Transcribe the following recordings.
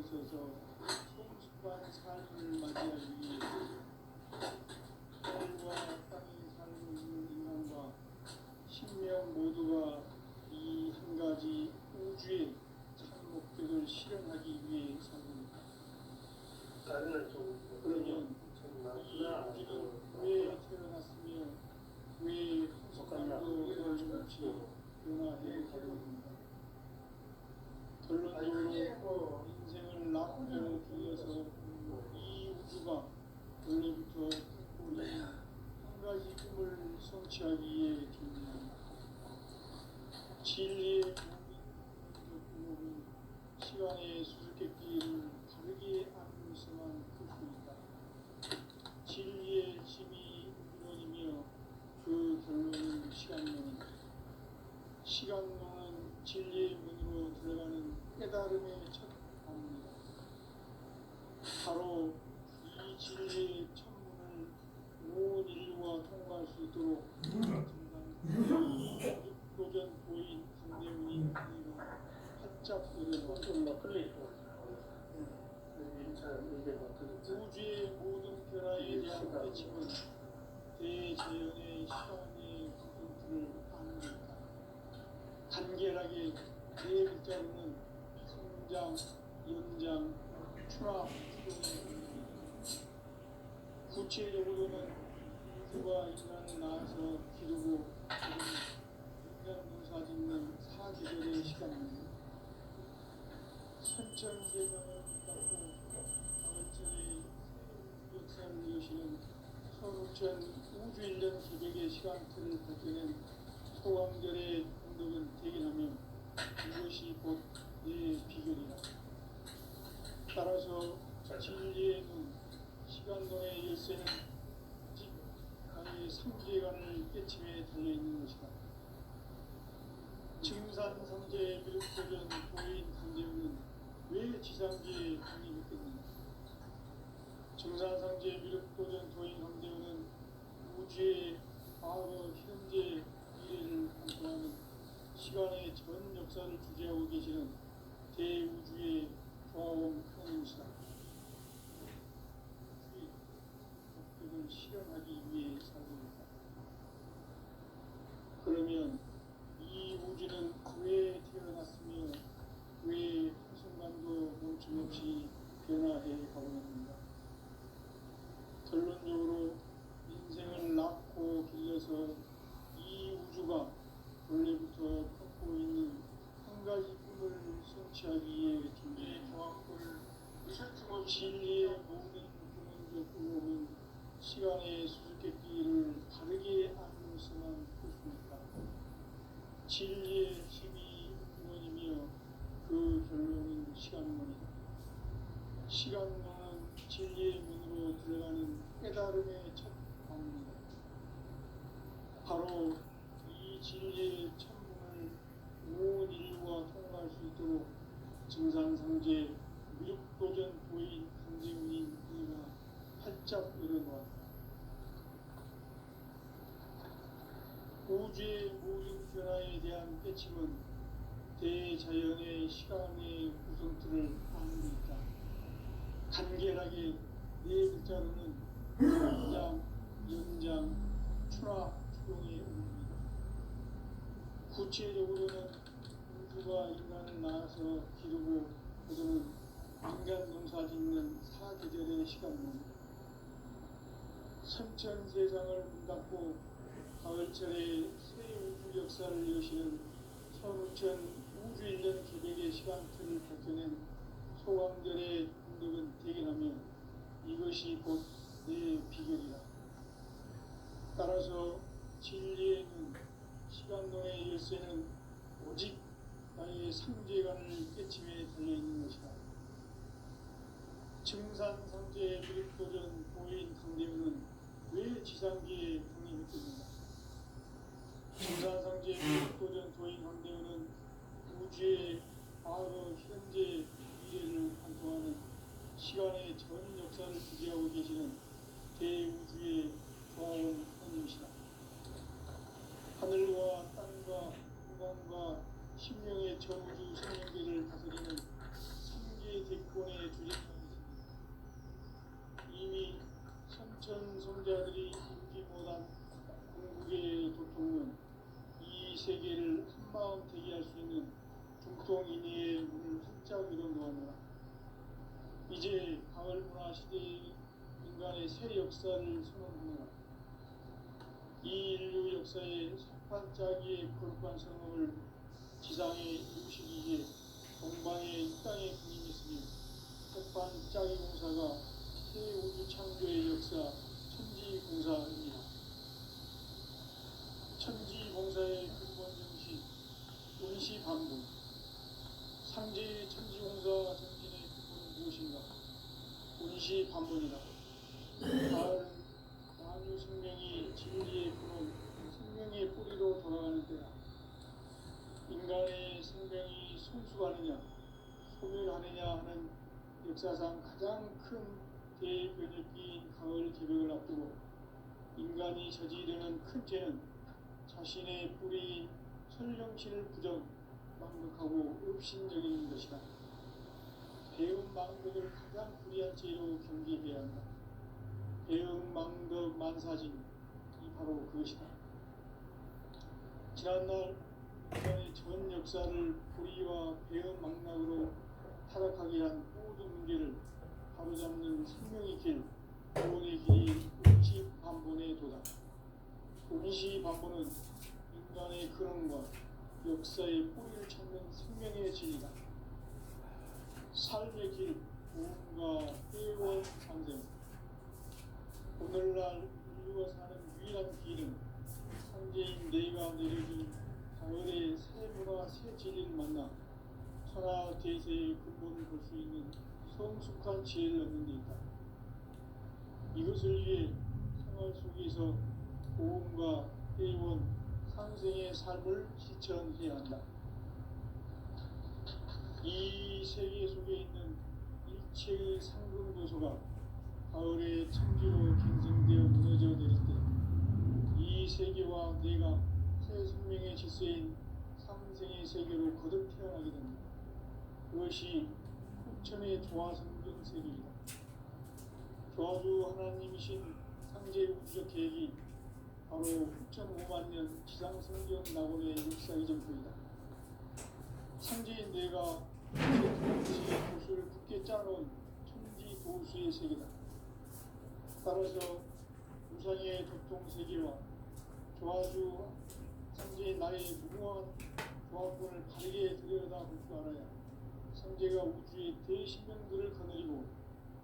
들어서서 성숙한 삶을 맞이하기 위해 하늘과 땅에 살고 있는 인간과 신명 모두가 이 한 가지 우주의 참 목적을 실현하기 위해 삽니다. 그러면 이 우주는 왜 태어났으며 왜 성숙함도 없이 변화해 가고 있는가? 결론적으로 인생을 낳고 길러서 이 우주가 원래부터 꿈꾸는 한 가지 꿈을 성취하기 위해 존재합니다. 진리의 모든 시간의 수수께끼를 바르게 알면서만 풀 수 있다. 진리의 힘이 우주론이며 그 결론은 시간론이다. 시간론은 진리의 문으로 들어가는 깨달음의 첫 방문이다. 바로 이 진리의 천문을 온 인류가 통과할 수 있도록 도전 보인 강대문인 우리가 활짝 일어나 우주의 모든 변화에 대한 깨침은 대자연의 시간의 구분틀을 아는 것이다. 간결하게 네 글자로는 성장, 연장, 추락, 추동이 구체적으로는 우주가 인간을 낳아서 기르고 인간 농사 짓는 사계절의 시간입니다. 천천세상을 닦고 가을철의 역사를 여시는 서우천 우주일년 기백의 시간틀을 버텨낸 소강절의 공덕은 대견하며 이것이 곧 내 비결이다. 따라서 진리의 눈, 시간론의 열쇠는 즉 나의 삼계관을 깨침에 달려있는 것이다. 증산상제의 미륵도전 도인 강제우는 왜 지상계에 독립했겠는가? 증산상제의 미륵도전 도인 강제우는 우주의 과거, 현재, 미래를 관통하는 시간의 전 역사를 주재하고 계시는 대우주의 조화원 하나님이시다. 우주의 목적을 실현하기 위해 살고 있다. 그러면 이 우주는 왜 태어났으며 왜 한순간도 멈춤없이 변화해 가고 있는가? 결론적으로 인생을 낳고 길러서 이 우주가 원래부터 품고 있는 한 가지 꿈을 성취하기 위해 존재의 조합을 진리의 모든 근원적 의혹은 시간의 수수께끼를 바르게 알면서만 풀 수 있다. 진리의 힘이 근원이며 그 결론은 시간론이다. 시간론은 진리의 문으로 들어가는 깨달음의 첫 방문이다. 바로 이 진리의 천문을 온 인류가 통과할 수 있도록 증산상제 미륵도전 도인 강제문인 우리가 활짝 열어놓았다. 우주의 모든 변화에 대한 깨침은 대자연의 시간의 구성틀을 아는 데 있다. 간결하게 네 글자로는 성장, 연장, 추락, 추동의 의미입니다. 구체적으로는 우주가 인간을 낳아서 기르고 거두는 인간 농사 짓는 사계절의 시간입니다. 선천세상을 문 닫고 가을철의 새 우주 역사를 여시는 서우천 우주일년 기백의 시간틀을 버텨낸 소강절의 공덕은 대견하며 이것이 곧 내 비결이다. 따라서 진리의 눈, 시간론의 열쇠는 오직 나의 삼계관을 깨침에 달려있는 것이다. 증산상제의 미륵도전 보인 강대우는 왜 지상계에 독립했겠는가? 증산상제의 미륵도전 도인 강대우는 우주의 과거, 현재, 미래를 관통하는 시간의 전 역사를 주재하고 계시는 대우주의 조화원 하나님이시다. 하늘과 땅과 공간과 심령의 전우주 생명계를 다스리는 삼계 대권의 국동인의 문을 활짝 열어놓았노라. 이제 가을 문화 시대의 인간의 새 역사를 선언하노라. 이 인류 역사의 석판짜기의 거룩한 성공을 지상에 이루시기에 동방에 이 땅에 군림했으니 석판짜기 공사가 새 우주 창조의 역사 천지공사입니다. 천지공사의 근본 정신 운시반복. 상제의 천지공사 정신의 근본은 무엇인가? 운시반복이다. 가을 만유 생명이 진리의 근원 생명의 뿌리로 돌아가는 때다. 인간의 생명이 성숙하느냐 소멸하느냐 하는 역사상 가장 큰 대변혁기인 가을 개벽을 앞두고 인간이 저지르는 큰 죄는 자신의 뿌리인 설령신을 부정 망극하고 업신여기는 것이다. 배움 망덕을 가장 불의한 죄로 경계해야 한다. 배움 망덕 만사진이 바로 그것이다. 지난날 인간의 전 역사를 불의와 배움 망락으로 타락하게 한 모든 문제를 바로잡는 생명의 길, 구원의 길이 운시반본의 도다. 운시반본은 인간의 근원과 역사의 뿌리를 찾는 생명의 진리다. 삶의 길, 구원과 회원 상생. 오늘날 인류가 사는 유일한 길은 상제인 내가 내려준 가을의 새 문화 새 진리를 만나 천하 대세의 근본을 볼 수 있는 성숙한 지혜를 얻는 데 있다. 이것을 위해 생활 속에서 고음과 회원, 상생의 삶을 실천해야 한다. 이 세계 속에 있는 일체의 상승도소가 가을의 천지로 갱생되어 무너져 내릴 때 이 세계와 내가 새 생명의 질서인 상생의 세계로 거듭 태어나게 됩니다. 그것이 후천의 조화성경 세계이다. 조화주 하나님이신 상제 우주적 계획이 바로 후천 5만 년 지상성경 낙원의 역사의 전표이다. 상제인 내가 제 도수를 굳게 짜놓은 천지 도수의 세계다. 따라서 우상의 도통 세계와 조화주 상제의 나의 무모한 조합권을 바르게 들여다볼 줄 알아야 상제가 우주의 대신명들을 거느리고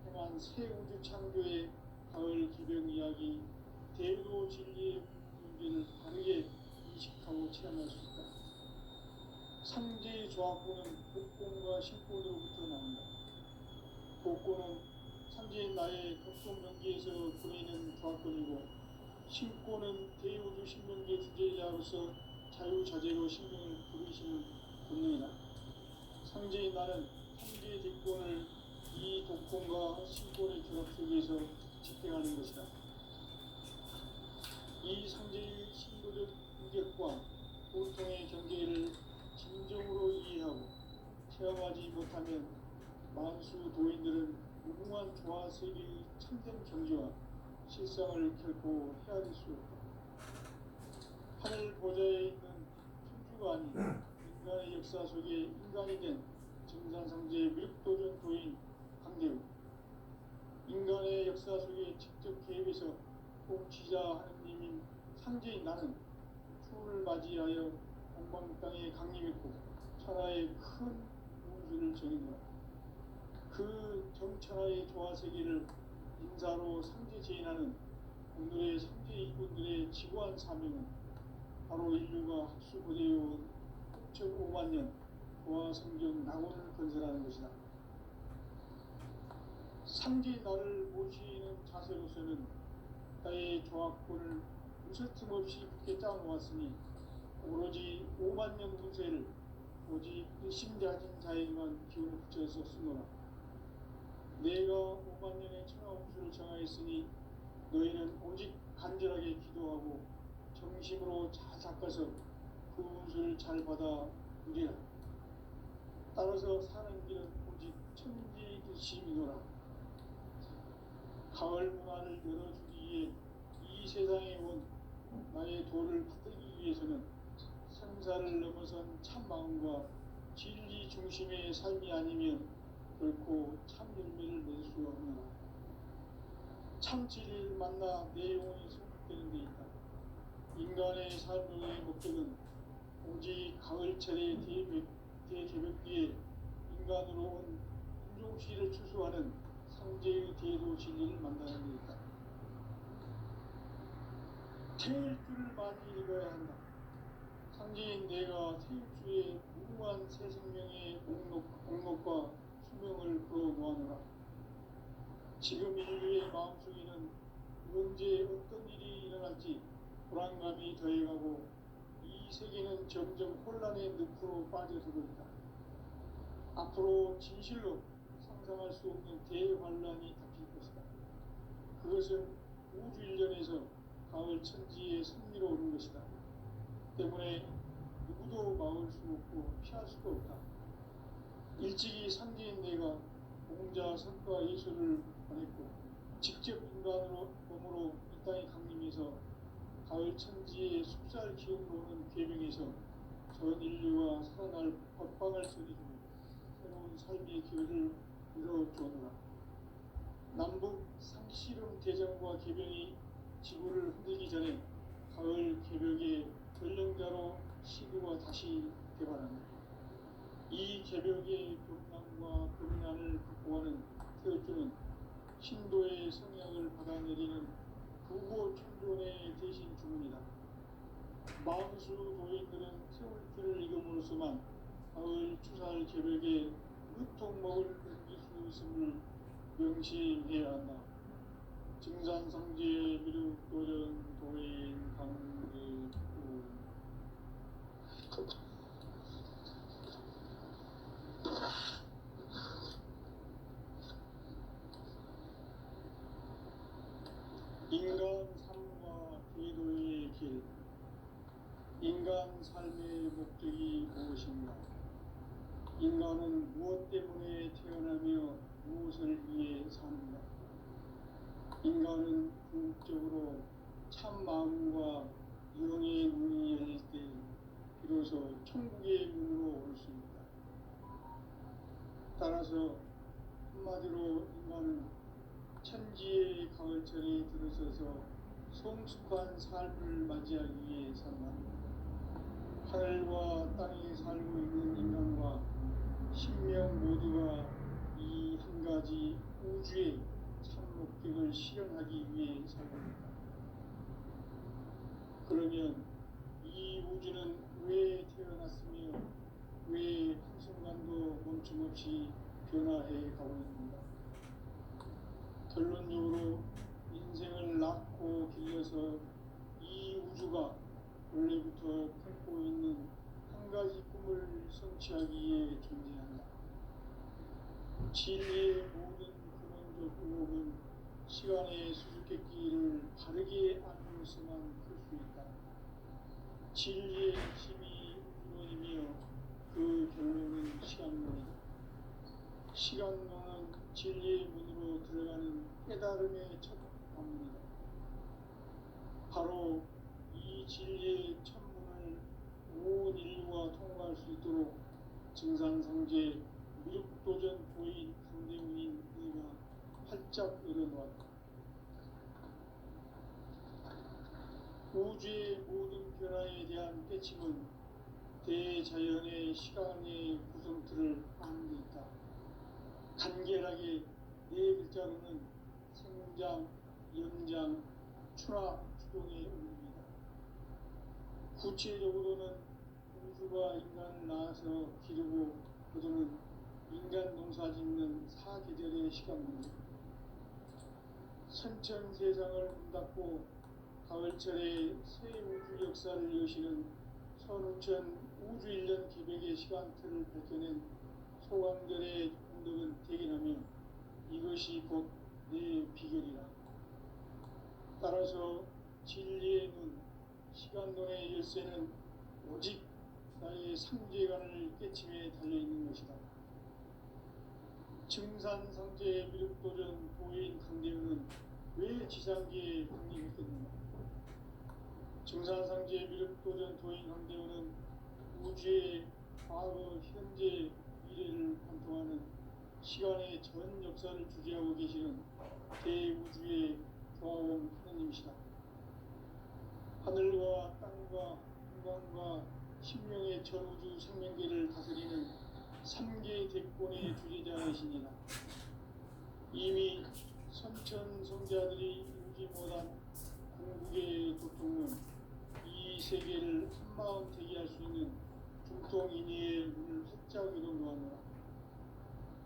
행한 새 우주 창조의 가을 기병 이야기 대도 진리의 문제를 바르게 인식하고 체험할 수 있다. 상제의 조합권은 복권과 신권으로부터 나온다. 복권은 상제인 나의 극동 경계에서 보이는 조합권이고 신권은 대우주 신명계 주제자로서 자유자재로 신명을 부르시는 본능이다. 상제인 나는 상제의 대권을 이 독권과 신권의 결합 속에서 집행하는 것이다. 이 상제의 신도적 인격과 보통의 경계를 진정으로 이해하고 체험하지 못하면 만수 도인들은 무궁한 조화 세계의 참된 경지와 실상을 결코 헤아릴 수 없다. 하늘 보좌에 있는 천주가 아닌 인간의 역사 속에 인간이 된 정산상제의 밀도전 도인 강대우. 인간의 역사 속에 직접 개입해서 통치자 하느님인 상제인 나는 추운을 맞이하여 동방 땅에 강림했고 천하의 큰 우주를 정했노라. 그 정천하의 조화 세계를 인사로 상제 제인하는 오늘의 상제 이군들의 지구한 사명은 바로 인류가 학수고대해온 6,5만 년 조화 성경 낙원을 건설하는 것이다. 상제 나를 모시는 자세로서는 나의 조합권을 무설틈 없이 굳게 짜놓았으니 오로지 5만 년 운세를 오직 일심자진 자에게만 기운을 붙여서 쓰노라. 내가 5만 년의 천하 운수를 정하였으니 너희는 오직 간절하게 기도하고 정심으로 잘 닦아서 그 운수를 잘 받아 누리라. 따라서 사는 길은 오직 천지듯이미노라. 가을 문화를 열어주기 위해 이 세상에 온 나의 도를 받들기 위해서는 생사를 넘어선 참 마음과 진리 중심의 삶이 아니면 결코 참 열매를 낼 수 없느라. 참 진리를 만나 내 영혼이 성숙되는 데 있다. 인간의 삶의 목적은 오직 가을철의 대개벽기에 인간으로 온 인종시를 추수하는 상제의 대도 진리를 만나는 데 있다. 태일 줄을 많이 읽어야 한다. 상제인 내가 태일주의 무궁한 새 생명의 목록과 수명을 풀어놓아노라. 지금 인류의 마음속에는 언제 어떤 일이 일어날지 불안감이 더해가고 이 세계는 점점 혼란의 늪으로 빠져들고 있다. 앞으로 진실로 상상할 수 없는 대환란이 닥칠 것이다. 그것은 우주 일련에서 가을 천지의 승리로 오는 것이다. 때문에 누구도 막을 수 없고 피할 수도 없다. 일찍이 상제인 내가 공자 선과 예수를 보냈고 직접 인간으로 몸으로 이 땅에 강림해서 가을 천지의 숲살 기운으로 오는 계명에서 전 인류와 살아날 법방을 써주고 새로운 삶의 기회를 이뤄주오노라. 남북 상씨름 대전과 개병이 지구를 흔들기 전에 가을 개벽의 전령자로 시대가 다시 개발한다. 이 개벽의 변남과 변난을 극복하는 태어주는 신도의 성향을 받아내리는 부고 천존의 대신 주문이다. 마음수 도인들은 태울줄을 읽음으로써만 가을 추살 개벽에 으통먹을 넘길 수 있음을 명시해야 한다. 증산상제 미륵도전 도인 강제구 인간 삶과 기도의 길. 인간 삶의 목적이 무엇인가? 인간은 무엇 때문에 태어나며 무엇을 위해 사는가? 인간은 궁극적으로 참 마음과 영의 문이 열릴 때 비로소 천국의 문으로 올 수 있다. 따라서 한마디로 인간은 천지의 가을철에 들어서서 성숙한 삶을 맞이하기 위해 산다. 하늘과 땅에 살고 있는 인간과 신명 모두가 이 한 가지 우주의 참 목적을 실현하기 위해 살고 있다. 그러면 이 우주는 왜 태어났으며 왜 한순간도 멈춤없이 변화해 가고 있는가? 결론적으로 인생을 낳고 길러서 이 우주가 원래부터 품고 있는 한 가지 꿈을 성취하기 위해 존재한다. 진리의 모든 근원적 의혹은 시간의 수수께끼를 바르게 알므로서만 풀 수 있다. 진리의 핵심이 근원이며 그 결론은 시간론이다. 시간론은 진리의 문으로 들어가는 깨달음의 첫 방문이다. 바로 이 진리의 천문을 온 인류가 통과할 수 있도록 증산상제 미륵도전 도인 강대웅인 네가 활짝 열어놓았다. 우주의 모든 변화에 대한 깨침은 대자연의 시간의 구성틀을 아는 데 있다. 간결하게 네 글자로는 생장, 연장, 추락, 추동의 의미입니다. 구체적으로는 우주가 인간을 낳아서 기르고 거두는 인간 농사 짓는 사계절의 시간입니다. 선천 세상을 문닫고 가을철에 새 우주 역사를 여시는 선우천 우주일년 기백의 시간틀을 밝혀낸 소강절의 공덕은 대견하며 이것이 곧 내 비결이라. 따라서 진리의 눈, 시간론의 열쇠는 오직 나의 상제관을 깨침에 달려있는 것이다. 증산상제 미륵도전 도인 강대웅은 왜 지상계에 강림했겠는가? 증산상제 미륵도전 도인 강대웅은 우주의 과거, 현재, 미래 시간의 전 역사를 주재하고 계시는 대우주의 조화원 하느님이시다. 하늘과 땅과 인간과 신명의 전우주 생명계를 다스리는 3개 대권의 주재자이시니라. 이미 선천성자들이 이루지 못한 궁극의 도통은 이 세계를 한마음 되게 할 수 있는 중통인의의 문을 활짝 열어놓았노라.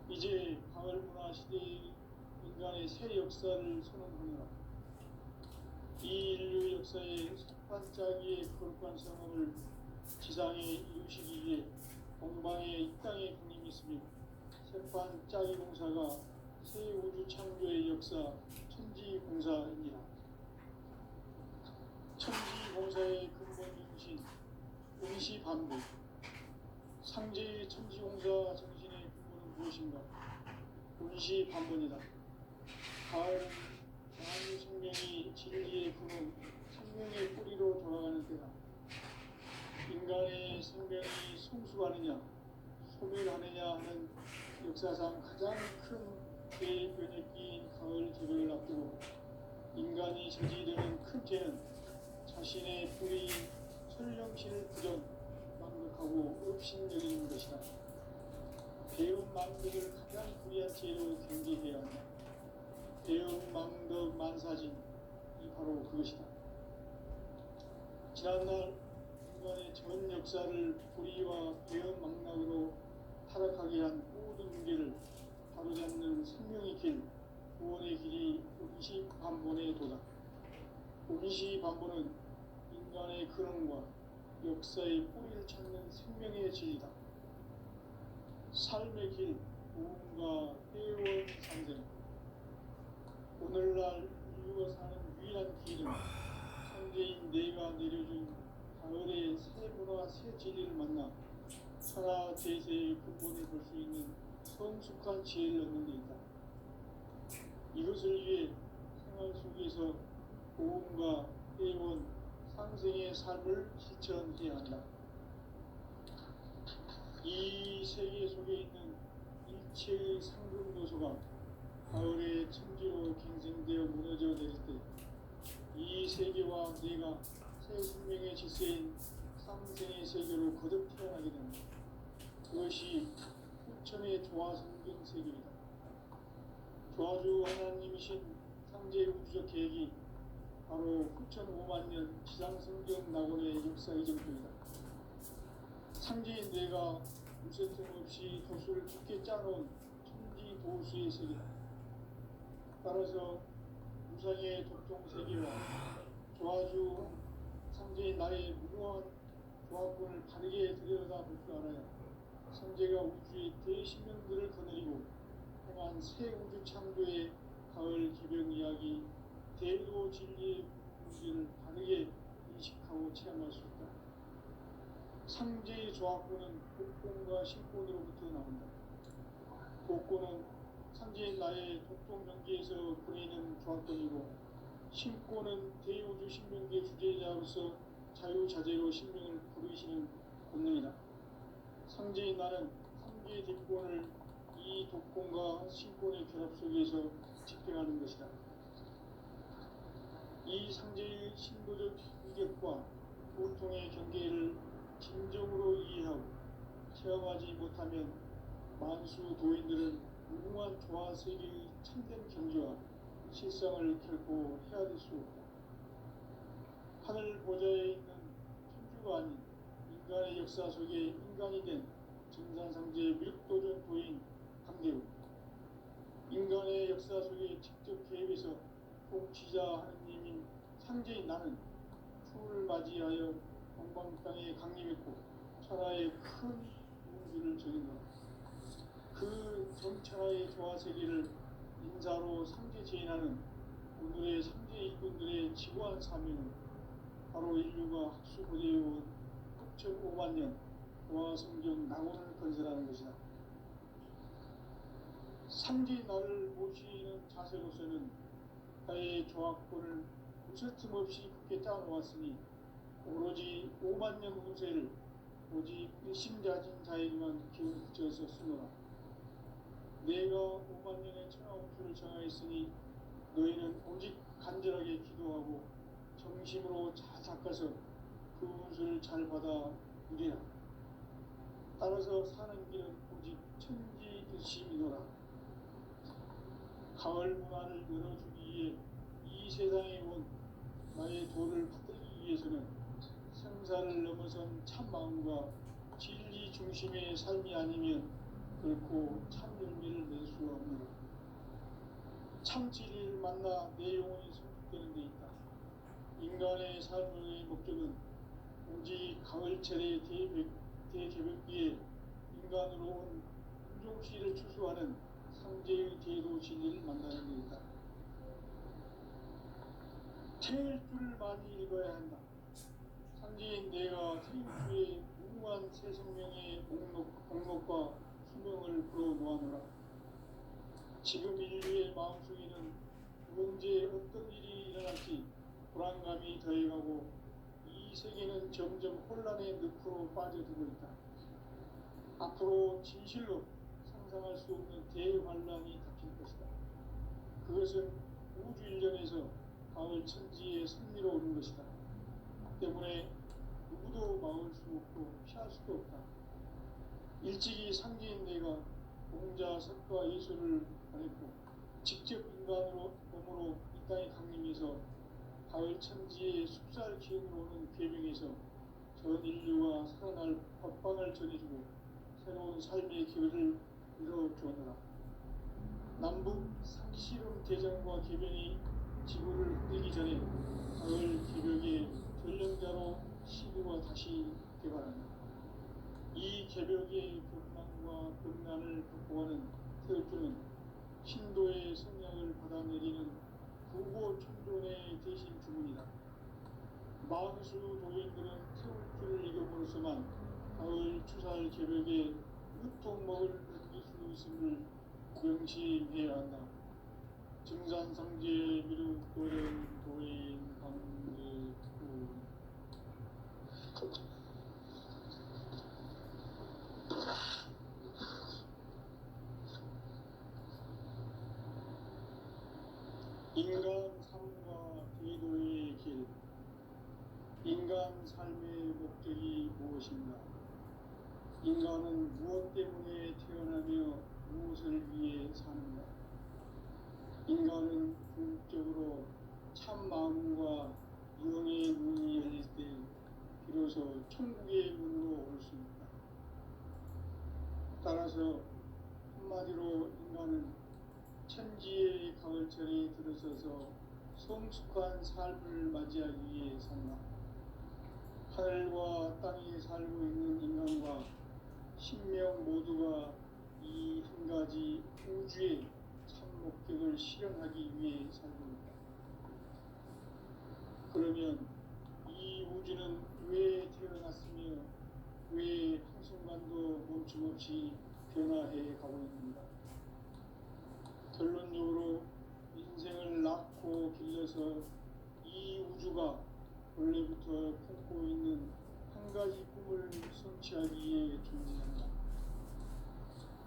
이제 가을 문화 시대의 인간의 새 역사를 선언하노라. 이 인류 역사의 반짝이의 거룩한 성험을 지상에 이루시기 위해 동방에 이 땅에 군림이 있으며 새반짝이 공사가 새 우주 창조의 역사 천지공사입니다. 천지공사의 근본이신 응시반복, 상제의 천지공사 정신의 근본은 무엇인가? 응시반복이다. 가을은 만유 생명이 진리의 근원, 생명의 뿌리로 돌아가는 때다. 인간의 생명이 성숙하느냐, 소멸하느냐 하는 역사상 가장 큰 대변혁기인 가을 개벽을 앞두고 인간이 저지르는 큰 죄는 자신의 뿌리인 설령신을 부정, 망극하고 업신여기는 것이다. 배운 망덕을 가장 불의한 죄로 경계해야 한다. 배운 망덕 만사진이 바로 그것이다. 지난날 인간의 전 역사를 불의와 배운 망락으로 타락하게 한 모든 문제를 바로잡는 생명의 길, 구원의 길이 응시반본의 도다. 응시반본은 인간의 근원과 역사의 뿌리를 찾는 생명의 진리다. 삶의 길, 부흥과 회원 상생. 오늘날 인류가 사는 유일한 길은 창조인 내가 내려준 가을의 새 문화 새 진리를 만나 천하 대세의 근본을 볼 수 있는 성숙한 지혜를 얻는 데 있다. 이것을 위해 생활 속에서 보험과 회원, 상생의 삶을 실천해야 한다. 이 세계 속에 있는 일체의 상금 요소가 가을의 천지로 갱생되어 무너져 내릴 때 이 세계와 내가 새 생명의 질서인 상생의 세계로 거듭 태어나게 됩니다. 그것이 후천의 조화성경 세계이다. 조화주 하나님이신 상제 우주적 계획이 바로 후천 5만 년 지상성경 낙원의 역사 이전입니다. 상제인 내가 무쇠 틈 없이 도수를 깊게 짜놓은 천지 도수의 세계다. 따라서 무상의 독종 세계와 조화주 상제인 나의 무모한 조화권을 바르게 들여다볼 줄 알아야 상제가 우주의 대신명들을 거느리고 행한 새 우주 창조의 가을 기병 이야기, 대도 진리의 문제를 바르게 인식하고 체험할 수 있다. 상제의 조화권은 복권과 신권으로부터 나온다. 복권은 상제인 나의 독종 경계에서 보내는 조화권이고, 신권은 대우주 신명계 주제자로서 자유자재로 신명을 부르시는 권능이다. 상제인 나는 3개의 대권을 이 독권과 신권의 결합 속에서 집행하는 것이다. 이 상제의 신도적 위격과 보통의 경계를 진정으로 이해하고 체험하지 못하면 만수 도인들은 무궁한 조화 세계의 참된 경지와 실상을 결코 헤아릴 수 없다. 하늘 보좌에 있는 천주가 아닌 인간의 역사 속에 인간이 된 정산상제의 밀도전 도인 강대우, 인간의 역사 속에 직접 개입해서 통치자 하느님인 상제인 나는 추를 맞이하여 동방 땅에 강림했고 천하의 큰 우주를 적인다. 그 전천하의 조화 세계를 인사로 상제 제인하는 오늘의 상제 일꾼들의 지구한 사명은 바로 인류가 학수고대해온 9,5만 년 조화성경 낙원을 건설하는 것이다. 상제 나를 모시는 자세로서는 나의 조화권을 무쇠틈 없이 굳게 짜놓았으니 오로지 5만 년 운세를 오직 일심자진 자에게만 기울여서 쓰노라. 내가 5만 년의 천하홍수를 정하였으니 너희는 오직 간절하게 기도하고 정심으로 잘 닦아서 그 운수를 잘 받아 누리라. 따라서 사는 길은 오직 천지 드심이노라. 가을 문화를 열어주기 위해 이 세상에 온 나의 도를 받들기 위해서는 생사를 넘어선 참 마음과 진리 중심의 삶이 아니면 결코 참 열매를 낼 수 없노라. 참 진리를 만나 내 영혼이 성숙되는 데 있다. 인간의 삶의 목적은 오직 가을철의 대개벽기에 인간으로 온 인종씨를 추수하는 상제의 대도 진리를 만나는 데 있다. 태일주를 많이 읽어야 한다. 상제인 내가 태일주의 무궁한 새 생명의 목록과 수명을 풀어놓아노라. 지금 인류의 마음속에는 언제 어떤 일이 일어날지 불안감이 더해가고 이 세계는 점점 혼란의 늪으로 빠져들고 있다. 앞으로 진실로 상상할 수 없는 대환란이 닥칠 것이다. 그것은 우주 일련에서 가을 천지에 승리로 오는 것이다. 때문에 누구도 막을 수 없고 피할 수도 없다. 일찍이 상제인 내가 공자, 석가, 예수를 보냈고 직접 인간으로 몸으로 이 땅에 강림해서 가을 천지의 숲살 기운으로 오는 궤병에서 전 인류가 살아날 법방을 전해주고 새로운 삶의 기회를 이뤄주었노라. 남북 상시름 대전과 개변이 지구를 흔들기 전에 가을 개벽의 전령자로 시구가 다시 개발한다. 이 개벽의 격난과 극난을 극복하는 태극주는 신도의 성령을 받아내리는 부고 천존의 대신 주문이다. 만수 도인들은 태극주를 읽어보로서만 가을 추살 개벽에 으통먹을 느낄 수 있음을 명심해야 한다. 증산상제 미륵도령 도인 강제구 인간 삶과 대도의 길. 인간 삶의 목적이 무엇인가? 인간은 무엇 때문에 태어나며 무엇을 위해 사는가? 인간은 궁극적으로 참 마음과 영의 문이 열릴 때 비로소 천국의 문으로 올 수 있다. 따라서 한마디로 인간은 천지의 가을철에 들어서서 성숙한 삶을 맞이하기 위해 산다. 하늘과 땅에 살고 있는 인간과 신명 모두가 이 한 가지 우주의 참 목적을 실현하기 위해 살고 있다. 그러면 이 우주는 왜 태어났으며 왜 한순간도 멈춤없이 변화해 가고 있는가? 결론적으로 인생을 낳고 길러서 이 우주가 원래부터 품고 있는 한 가지 꿈을 성취하기 위해 존재한다.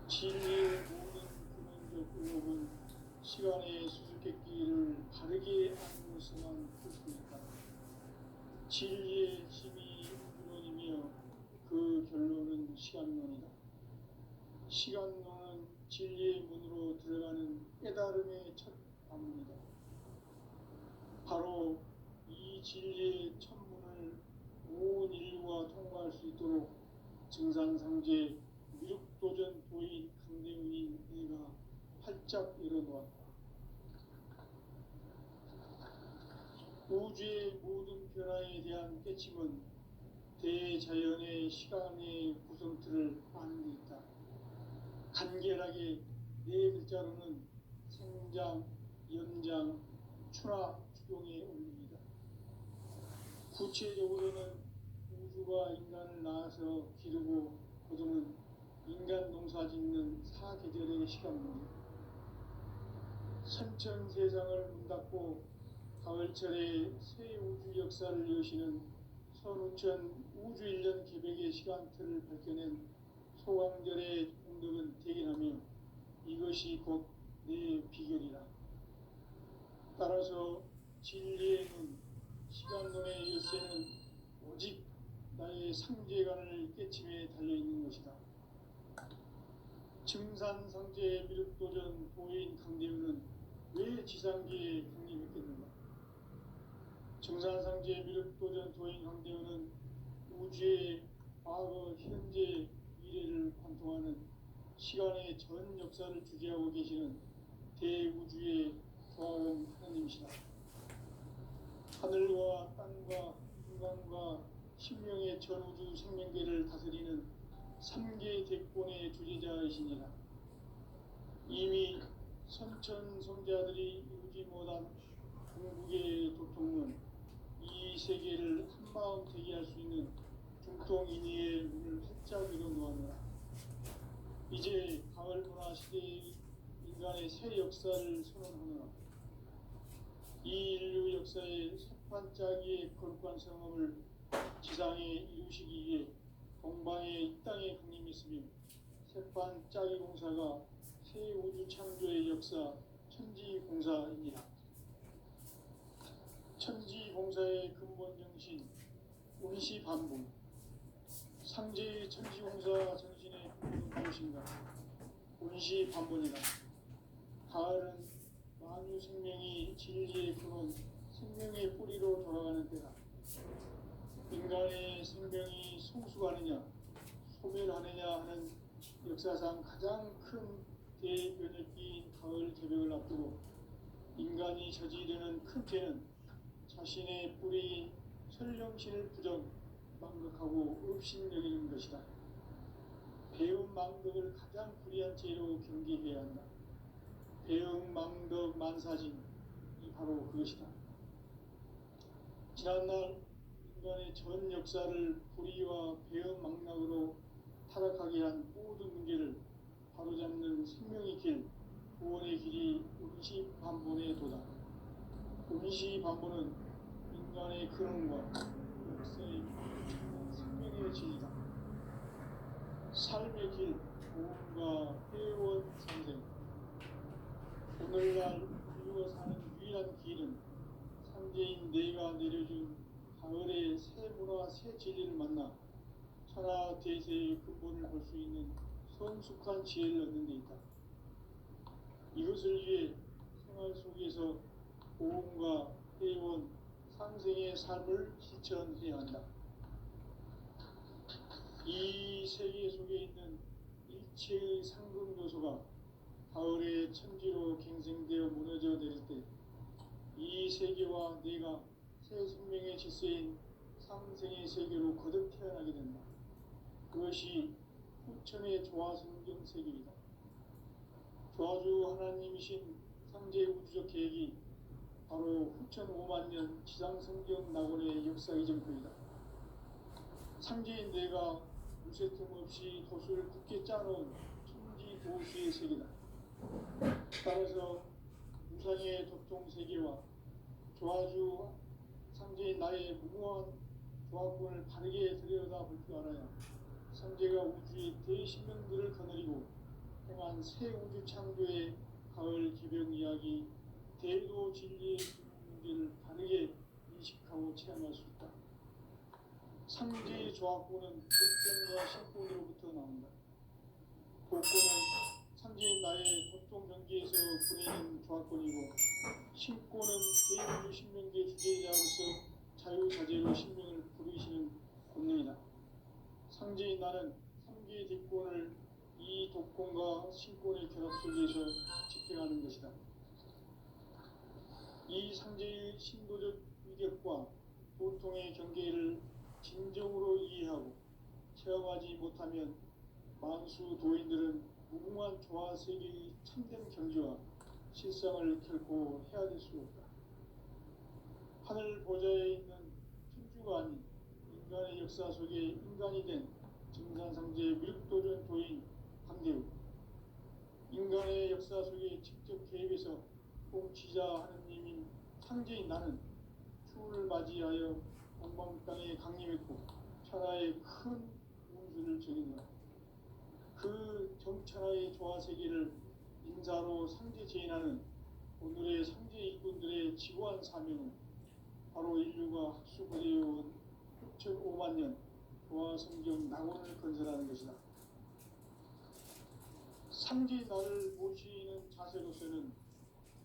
진리의 모든 근원적 의혹은 시간의 수수께끼를 바르게 아는 것에만 풀 수 있다. 진리의 힘이 우주론이며 그 결론은 시간론이다. 시간론은 진리의 문으로 들어가는 깨달음의 첫 방문이다. 바로 이 진리의 천문을 온 인류가 통과할 수 있도록 증산상제 미륵도전 도인 강대우인 내가 활짝 열어놓았다. 우주의 모든 변화에 대한 깨침은 대자연의 시간의 구성틀을 아는 데 있다. 간결하게 네 글자로는 생장, 연장, 추나 추동에 올립니다. 구체적으로는 우주가 인간을 낳아서 기르고 거두는 인간 농사 짓는 사계절의 시간입니다. 선천 세상을 문 닫고 가을철에 새 우주 역사를 여시는 선우천 우주 1년 개벽의 시간틀을 밝혀낸 소강절의 공덕은 대견하며 이것이 곧 내 비결이라. 따라서 진리의 눈, 시간론의 열쇠는 오직 나의 상제관을 깨침에 달려있는 것이다. 증산상제 미륵도전 도인 강대우는 왜 지상계에 강림했겠는가? 증산상제 미륵도전 도인 강대우는 우주의 과거, 현재, 미래를 관통하는 시간의 전 역사를 주재하고 계시는 대우주의 조화원 하나님이시다. 하늘과 땅과 인간과 신명의 전우주 생명계를 다스리는 3개 대권의 주재자이시니라. 이미 선천성자들이 이루지 못한 궁극의 도통은 이 세계를 한마음 되게 할 수 있는 중통인의의 문을 활짝 열어놓았노라. 이제 가을 문화 시대의 인간의 새 역사를 선언하노라. 이 인류 역사의 새반짝이의 거룩한 성험을 지상에 이루시기 위해 동방의 이 땅에 강림했으며 새반짝이 공사가 새 우주 창조의 역사 천지공사입니다. 천지공사의 근본 정신 운시반분. 상제의 천지공사 정신의 근본은 무엇인가? 운시반분이다. 가을은 만유 생명이 진리의 근원, 생명의 뿌리로 돌아가는 때다. 인간의 생명이 성숙하느냐, 소멸하느냐 하는 역사상 가장 큰 대변혁기인 가을 개벽을 앞두고 인간이 저지르는 큰 죄는 자신의 뿌리인 설령신을 부정, 망극하고 업신여기는 것이다. 배움 망덕을 가장 불의한 죄로 경계해야 한다. 배움 망덕 만사진이 바로 그것이다. 지난날 인간의 전 역사를 불의와 배움 망락으로 타락하게 한 모든 문제를 바로잡는 생명의 길, 구원의 길이 운시반본의 도다. 운시반본은 인간의 근원과 역사의 생명의 진리다. 삶의 길, 고음과 회원 선생. 오늘날 인류가 사는 유일한 길은 상제인 내가 내려준 가을의 새 문화, 새 진리를 만나 천하 대세의 근본을 볼 수 있는 성숙한 지혜를 얻는 데 있다. 이것을 위해 생활 속에서 고음과 회원, 상생의 삶을 실천해야 한다. 이 세계 속에 있는 일체의 상금 요소가 가을의 천지로 갱생되어 무너져 내릴 때 이 세계와 내가 새 생명의 질서인 상생의 세계로 거듭 태어나게 된다. 그것이 후천의 조화성경 세계이다. 조화주 하나님이신 상제 우주적 계획이 바로 후천 5만년 지상성경 낙원의 역사 이전표이다. 상제인 내가 무쇠틈 없이 도수를 굳게 짜놓은 천지 도수의 세계다. 따라서 우상의 도통 세계와 조화주 상제인 나의 무궁한 조화권을 바르게 들여다볼 줄 알아야 상제가 우주의 대신명들을 거느리고 행한 새 우주 창조의 가을 개벽 이야기, 대도 진리의 문제를 바르게 인식하고 체험할 수 있다. 상제의 조화권은 독종과 신권으로부터 나온다. 독권은 상제인 나의 도통 경계에서 보내는 조화권이고, 신권은 대우주 신명계 주제자로서 자유자재로 신명을 부르시는 권능이다. 상제인 나는 3개의 대권을 이 독권과 신권의 결합 속에서 집행하는 것이다. 이 상제의 신도적 위격과 도통의 경계를 진정으로 이해하고 체험하지 못하면 만수 도인들은 무궁한 조화 세계의 참된 경지와 실상을 결코 헤아릴 수 없다. 하늘 보좌에 있는 천주가 아닌 인간의 역사 속에 인간이 된 증산상제 미륵도전 도인 강대우. 인간의 역사 속에 직접 개입해서 통치자 하느님인 상제인 나는 추를 맞이하여 동방 땅에 강림했고 천하의 큰 운수를 적이노라. 그 정천하의 조화 세계를 인사로 상제 제인하는 오늘의 상제 일꾼들의 지고한 사명은 바로 인류가 학수부대해온 6,5만 년 도화 성경 낙원을 건설하는 것이다. 상제 나를 모시는 자세로서는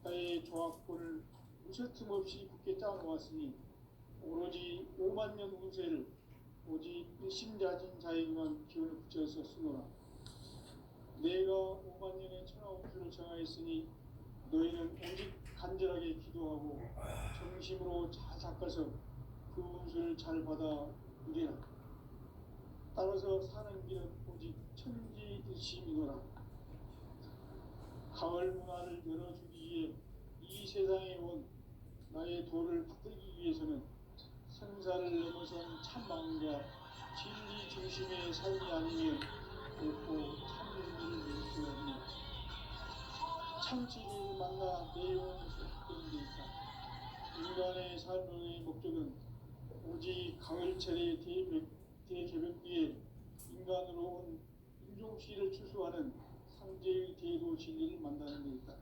나의 조합권을 무쇠틈 없이 굳게 짜놓았으니 오로지 5만 년 운세를 오직 일심자진 자에게만 기운을 붙여서 쓰노라. 내가 5만 년의 천하 운수를 정하였으니 너희는 오직 간절하게 기도하고 정심으로 잘 닦아서 그 운수를 잘 받아 누리라. 따라서 사는 길은 오직 천지일심이노라. 가을 문화를 열어주기 위해 이 세상에 온 나의 도를 받들기 위해서는 생사를 넘어선 참 마음과 진리 중심의 삶이 아니면 결코 참 의미를 누릴 수 없는 참 진리를 만나 내용을 수식되는 데 있다. 인간의 삶의 목적은 오직 가을철의 대개벽기에 인간으로 온 인종시를 추수하는 상제의 대도 진리를 만나는 데 있다.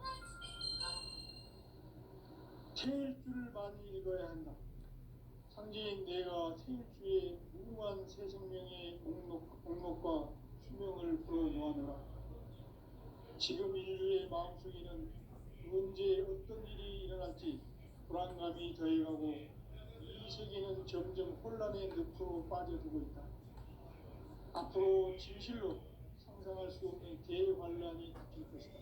태일주를 많이 읽어야 한다. 상제인 내가 태일주의 무궁한 새 생명의 목록과 수명을 풀어놓아노라. 지금 인류의 마음속에는 언제 어떤 일이 일어날지 불안감이 더해가고 이 세계는 점점 혼란의 늪으로 빠져들고 있다. 앞으로 진실로 상상할 수 없는 대환란이 닥칠 것이다.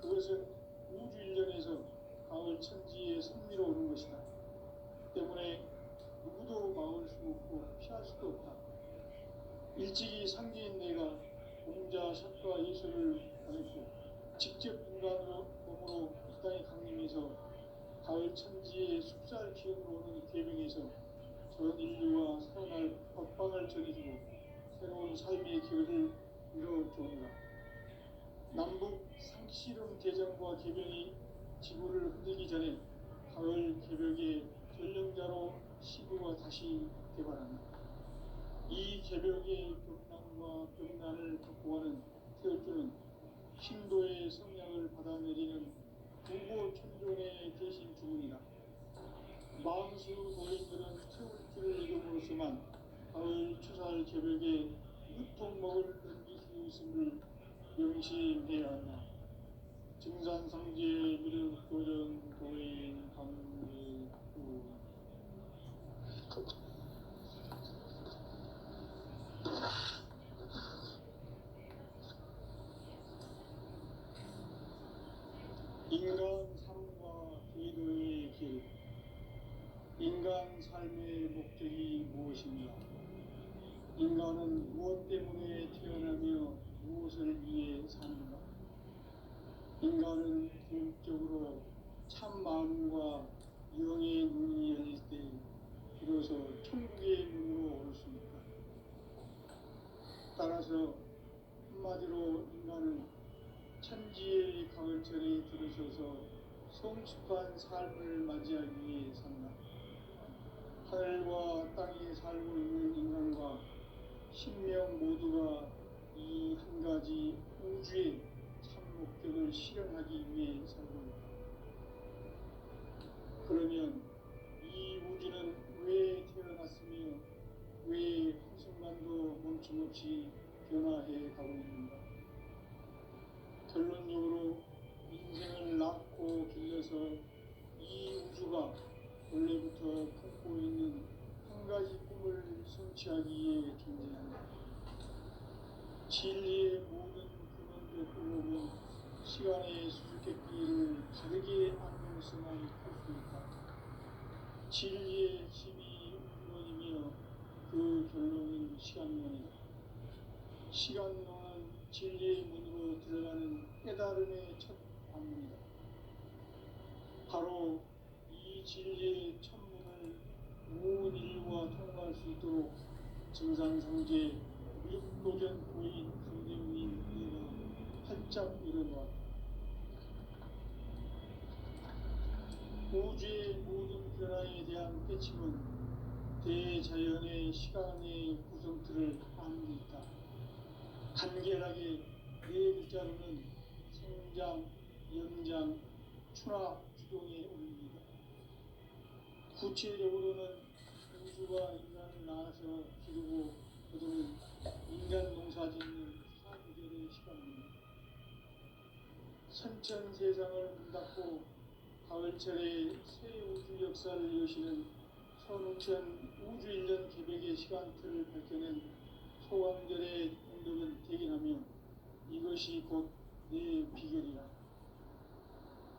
그것은 우주 일련에서 가을 천지에 선미로 오는 것이다. 때문에 누구도 막을 수 없고 피할 수도 없다. 일찍이 상제인 내가 공자 샷과 예술을 당했고 직접 인간으로 몸으로 이 땅에 강림해서 가을 천지의 숲살 기운으로 오는 계명에서 전 인류와 살아날 법방을 전해주고 새로운 삶의 길을 이뤄주노라. 남북 상씨름 대전과 계명이 지구를 흔들기 전에 가을 개벽의 전령자로 시구가 다시 개발한다. 이 개벽의 벽난과 벽난을 극복하는 태어주는 신도의 성량을 받아내리는 부고 천존의 대신 주문이다. 만수 도인들은 태울주를 이름으로서만 가을 추살 개벽에 유통먹을 넘길 수 있음을 명심해야 한다. 증산상제 미륵도전 도인 강제구 인간 삶과 기도의 길. 인간 삶의 목적이 무엇인가? 인간은 무엇 때문에 태어나며 무엇을 위해 사는가? 인간은 궁극적으로 참 마음과 영의 눈이 열릴 때 비로소 천국의 문으로 올 수 있다. 따라서 한마디로 인간은 천지의 가을철에 들으셔서 성숙한 삶을 맞이하기 위해 산다. 하늘과 땅에 살고 있는 인간과 신명 모두가 이 한 가지 우주의 참 목적을 실현하기 위해 살고 있다. 그러면 이 우주는 왜 태어났으며 왜 한순간도 멈춤없이 변화해 가고 있는가? 결론적으로 인생을 낳고 길러서 이 우주가 원래부터 품고 있는 한 가지 꿈을 성취하기 위해 존재한다. 진리의 모든 근원적 의혹은 시간의 수수께끼를 다르게 안면서만 할 수 있다. 진리의 핵심이 우주론이며 그 결론은 시간론이다. 시간론은 진리의 문으로 들어가는 깨달음의 첫 관문이다. 바로 이 진리의 천문을 온 인류가 통과할 수 있도록 증산상제 미륵도전 도인 강대웅인 내가 활짝 일어나왔다. 우주의 모든 변화에 대한 깨침은 대자연의 시간의 구성틀을 아는 데 있다. 간결하게 네 글자로는 성장, 연장, 추락, 주동에 올립니다. 구체적으로는 우주가 인간을 낳아서 기르고 거두는 인간 농사짓는 사구절의 시간입니다. 선천 세상을 문 닫고 가을철에 새 우주 역사를 여시는 선우천 우주일년 개백의 시간틀을 밝혀낸 소강절의 공덕은 대견하며 이것이 곧 내 비결이라.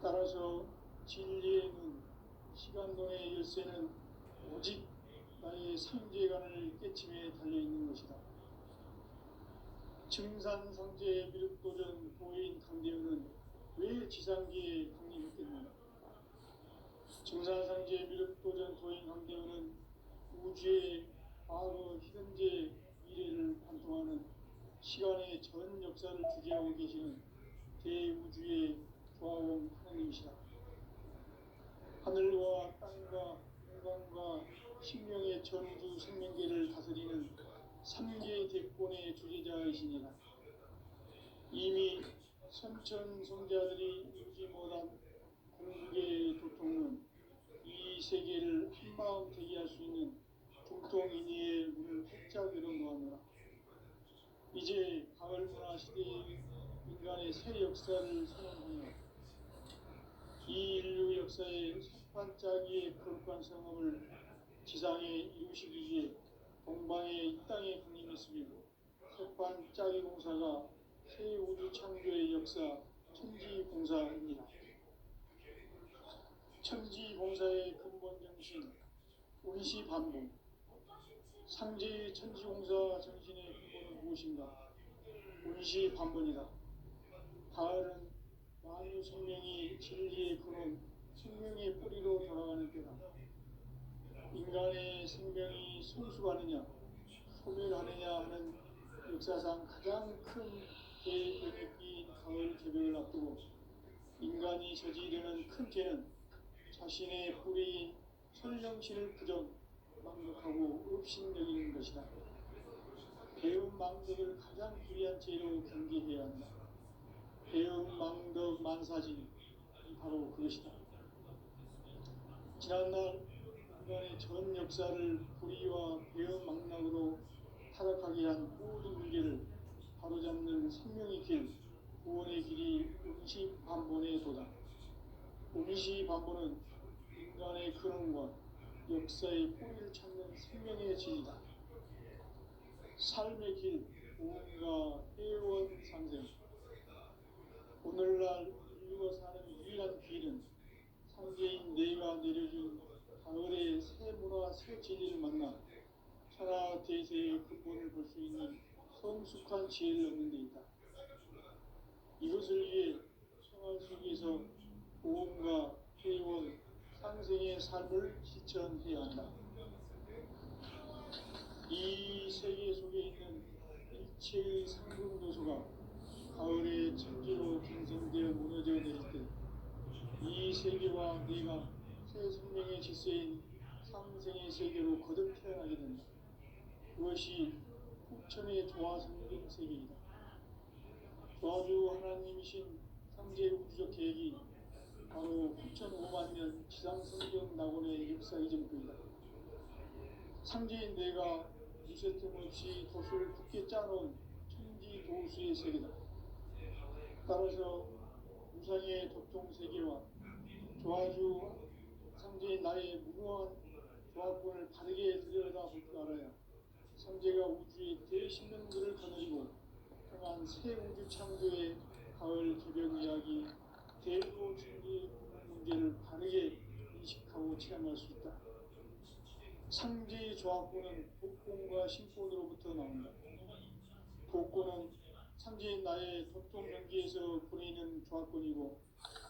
따라서 진리의 눈, 시간론의 열쇠는 오직 나의 상제관을 깨침에 달려있는 것이다. 증산상제 미륵도전 도인 강대현은 왜 지상기에 강림했겠느냐? 증산상제 미륵도전 도인 강대현은 우주의 과거, 현재, 미래를 관통하는 시간의 전 역사를 주재하고 계시는 대우주의 조화원 하나님이시다. 하늘과 땅과 공간과 신명의 전우주 생명계를 다스리는 삼계 대권의 주재자이시니라. 이미 선천 성자들이 이루지 못한 공국의 도통은 이 세계를 한마음 되게 할 수 있는 중통인의의 문을 활짝 열어놓았노라. 이제 가을 문화 시대의 인간의 새 역사를 선언하며 이 인류 역사의 석판짜기의 거룩한 성업을 지상에 이루시기 위해 동방의 이 땅에 강림했으며 석판짜기 공사가 새 우주 창조의 역사 천지공사입니다. 천지공사의 근본 정신 운시반복. 상제의 천지공사 정신의 근본은 무엇인가? 운시반복이다. 가을은 만유 생명이 진리의 근원, 생명의 뿌리로 돌아가는 때다. 인간의 생명이 성숙하느냐, 소멸하느냐 하는 역사상 가장 큰 대변혁기인 가을 개벽을 앞두고 인간이 저지르는 큰 죄는 자신의 뿌리인 설령신을 부정, 망덕하고 업신여기는 것이다. 배움 망덕을 가장 불의한 죄로 경계해야 한다. 배움 망덕 만사진이 바로 그것이다. 지난날 인간의 전 역사를 불의와 배움 망락으로 타락하게 한 모든 문제를 바로잡는 생명의 길, 구원의 길이 운시반본의 도다. 운시반본은 인간의 근원과 역사의 뿌리를 찾는 생명의 진이다. 삶의 길, 구원과 회원 상생. 오늘날 인류가 사는 유일한 길은 상제인 내가 내려준 가을의 새 문화 새 진리를 만나 천하 대세의 근본을 볼 수 있는 성숙한 지혜를 얻는 데 있다. 이것을 위해 생활 속에서 보험과 회원, 상생의 삶을 실천해야 한다. 이 세계 속에 있는 일체의 상금 요소가 가을의 천지로 경성되어 무너져 내릴 때 이 세계와 내가 새 생명의 질서인 상생의 세계로 거듭 태어나게 된다. 그것이 후천의 조화성경 세계이다. 조화주 하나님이신 상제 우주적 계획이 바로 9,500년 지상성경 낙원의 역사 이전부이다. 상제인 내가 무쇠틈 없이 돛을 굳게 짜놓은 천지 도수의 세계다. 따라서 무상의 도통 세계와 조화주 상제인 나의 무궁한 조화권을 바르게 들여다볼 줄 알아야 상제가 우주의 대신명들을 거느리고 향한 새 우주 창조의 가을 개벽 이야기 대로 천지의 문제를 바르게 인식하고 체험할 수 있다. 상제의 조화권은 복권과 신권으로부터 나온다. 복권은 상제인 나의 도통 연기에서 보내는 조화권이고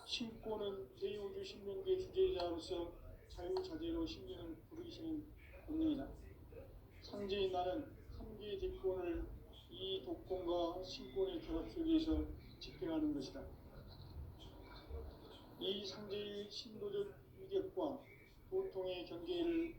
신권은 대우주 신명계 주제자로서 자유자재로 신경을 부르시는 본능이다. 상제인 나는 3개의 뒷권을 이 독권과 신권의 결합 속에서 집행하는 것이다. 이 상제의 신도적 위격과 도통의 경계를